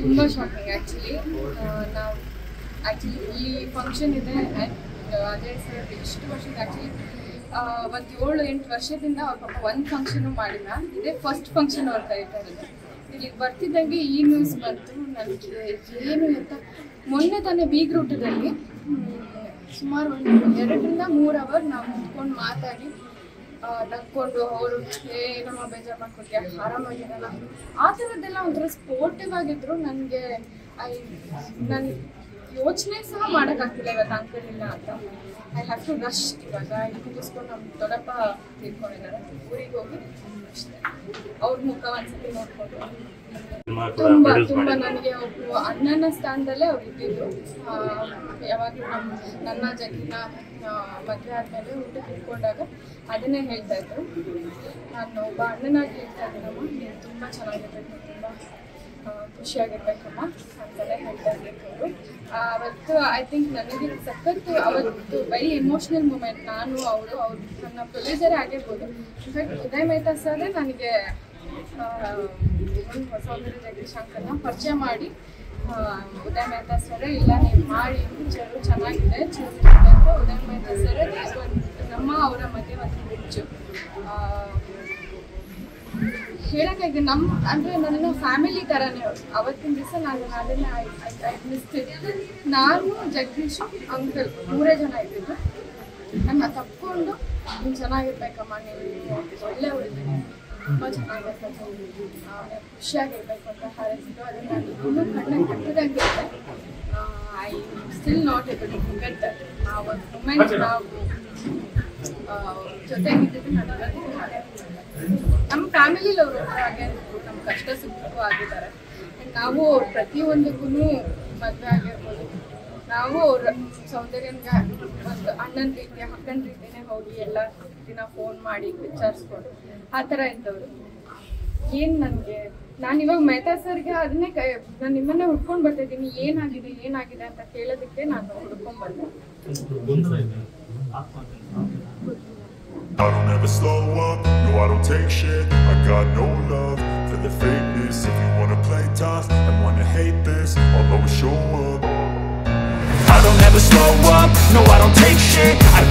ತುಂಬ shocking actually. ನಾವು actually ಈ ಫಂಕ್ಷನ್ ಇದೆ ಅಜಯ್ ಸರ್ ಇಷ್ಟು ವರ್ಷದ ಆ್ಯಕ್ಚುಲಿ ಒಂದು 7-8 ವರ್ಷದಿಂದ ಅವ್ರ ಪಾಪ ಒಂದು ಫಂಕ್ಷನು ಮಾಡಿಲ್ಲ. ಇದೇ ಫಸ್ಟ್ ಫಂಕ್ಷನ್ ಅವ್ರು ಕರೀತಾ ಇರೋದು. ಇಲ್ಲಿಗೆ ಬರ್ತಿದ್ದಂಗೆ ಈ ನ್ಯೂಸ್ ಬಂತು. ನನಗೆ ಏನು ಅಂತ ಮೊನ್ನೆ ತಾನೇ ಬೀಗ್ರೂಟದಲ್ಲಿ ಸುಮಾರು ಒಂದು 2-3 ಅವರ್ ನಾವು ಕುತ್ಕೊಂಡು ಮಾತಾಡಿ ನಕ್ಕೊಂಡು ಅವರು ಏನಮ್ಮ ಬೇಜಾರು ಮಾಡ್ಕೊತೀಯ ಆರಾಮಾಗಿರಲ್ಲ ಆ ಥರದ್ದೆಲ್ಲ ಒಂಥರ ಸ್ಪೋರ್ಟಿವ್ ಆಗಿದ್ರು. ನನಗೆ ನಾನು ಯೋಚನೆ ಸಹ ಮಾಡೋಕ್ಕಾಗ್ತಿಲ್ಲ ಇವತ್ತು ಅಂಕಲ್ ಇಲ್ಲ ಅಂತ. I have to rush. ಇವಾಗ ಇಲ್ಲಿ ಮುಗಿಸ್ಕೊಂಡು ನಮ್ಮ ದೊಡ್ಡಪ್ಪ ತಿಳ್ಕೊಂಡಿದ್ದಾರೆ, ಊರಿಗೆ ಹೋಗಿ ಅಷ್ಟೇ ಅವ್ರ ಮುಖ ಒಂದ್ಸತಿ ನೋಡ್ಕೊಂಡು ತುಂಬ ತುಂಬ ನನಗೆ ಒಬ್ಬರು ಅಣ್ಣನ ಸ್ಥಾನದಲ್ಲೇ ಅವ್ರು ಇದ್ದಿದ್ದು. ಯಾವಾಗಲೂ ನನ್ನ ಜಗ್ಗಿನ ಮದುವೆ ಆದಮೇಲೆ ಊಟಕ್ಕೆ ಇಟ್ಕೊಂಡಾಗ ಅದನ್ನೇ ಹೇಳ್ತಾ ಇದ್ರು. ನಾನು ಒಬ್ಬ ಅಣ್ಣನಾಗಿ ಹೇಳ್ತಾ ಇದ್ದೀನಮ್ಮ, ನೀವು ತುಂಬ ಚೆನ್ನಾಗಿರ್ಬೇಕು, ತುಂಬ ಖುಷಿಯಾಗಿರ್ಬೇಕಮ್ಮ ಅಂತಲೇ ಹೇಳ್ತಾ ಇರ್ಬೇಕು ಅವರು. ಅವತ್ತು ಐ ಥಿಂಕ್ ನನಗೆ ಸಖತ್ತು ಅವತ್ತು ವೆರಿ ಎಮೋಷ್ನಲ್ ಮೂಮೆಂಟ್. ನಾನು ಅವರು ನನ್ನ ಪ್ರೊಡ್ಯೂಸರೇ ಆಗಿರ್ಬೋದು. ಇನ್ಫ್ಯಾಕ್ಟ್ ಉದಯ್ ಮೆಹ್ತಾ ಸರ್ ನನಗೆ ಸೌಂದರ್ಯ ಜಗದೀಶ್ ಅಂಕಲ್ನ ಪರಿಚಯ ಮಾಡಿ ಉದಯ್ ಮೆಹ್ತಾ ಸರ್ ಇಲ್ಲ ನೀವು ಮಾಡಿ ಪಿಕ್ಚರು ಚೆನ್ನಾಗಿದೆ ಅಂತ ಉದಯ್ ಮೆಹ್ತಾ ಸರ್ ನಮ್ಮ ಅವರ ಮಧ್ಯೆ ಒಂದು ಹುಚ್ಚು ಹೇಳೋಕ್ಕಾಗಿ ನಮ್ಮ ಅಂದರೆ ನನ್ನ ಫ್ಯಾಮಿಲಿ ಥರನೇ ಅವತ್ತಿನ ದಿವಸ ನಾನು ಅದನ್ನೇ ಮಿಸ್ತಿದ್ದೆ. ನಾನು ಜಗದೀಶು ಅಂಕಲ್ 3 ಜನ ಇದ್ದಿದ್ದು. ನನ್ನ ತಪ್ಪಿಕೊಂಡು ನೀವು ಚೆನ್ನಾಗಿರ್ಬೇಕಮ್ಮ, ನೀವು ಒಳ್ಳೆ ಹುಡುಗಿ, ತುಂಬ ಚೆನ್ನಾಗಿರ್ಬೇಕು, ಖುಷಿಯಾಗಿರ್ಬೇಕು ಅಂತ ಹಾರೈಸಿದ್ದು. ಅದನ್ನು ನಾನು ಇನ್ನೂ ಕಣ್ಣಿಗೆ ಕಟ್ಟಿದಂಗೆ ಇದೆ. I still not able to forget that. ಆ ಒಂದು ಮೂಮೆಂಟ್ ನಾವು ಜೊತೆಗಿದ್ದು ನನಗೆ ನಮ್ಮ ಫ್ಯಾಮಿಲಿಲಿ ಅವರು ಹಾಗೆ ನಮ್ಮ ಕಷ್ಟ ಸುಖಕ್ಕೂ ಆಗಿದ್ದಾರೆ. ನಾವು ಅವ್ರ ಪ್ರತಿಯೊಂದಕ್ಕೂ ಮದುವೆ ಆಗಿರ್ಬೋದು, ನಾವು ಅವ್ರ ಸೌಂದರ್ಯನ್ಗೆ ಒಂದು ಅಣ್ಣನ ರೀತಿ ಅಕ್ಕನ ರೀತಿಯೇ ಹೋಗಿ ಎಲ್ಲ ದಿನ ಫೋನ್ ಮಾಡಿ ವಿಚಾರಿಸ್ಕೊಂಡು ಆ ಥರ ಇದ್ದವರು. ಏನು ನನಗೆ ನಾನು ಇವಾಗ ಮೆಹ್ತಾ ಸರ್ಗೆ ಅದನ್ನೇ ನಾನು ನಿಮ್ಮನ್ನೇ ಹುಡ್ಕೊಂಡು ಬರ್ತಾಯಿದ್ದೀನಿ, ಏನಾಗಿದೆ ಅಂತ ಕೇಳೋದಕ್ಕೆ ನಾನು ಹುಡ್ಕೊಂಡು ಬಂದೆ. I don't ever slow up, no I don't take shit. I got no love for the fakeness. If you wanna play tough and wanna hate this, I'll always show up. I don't ever slow up, no I don't take shit. I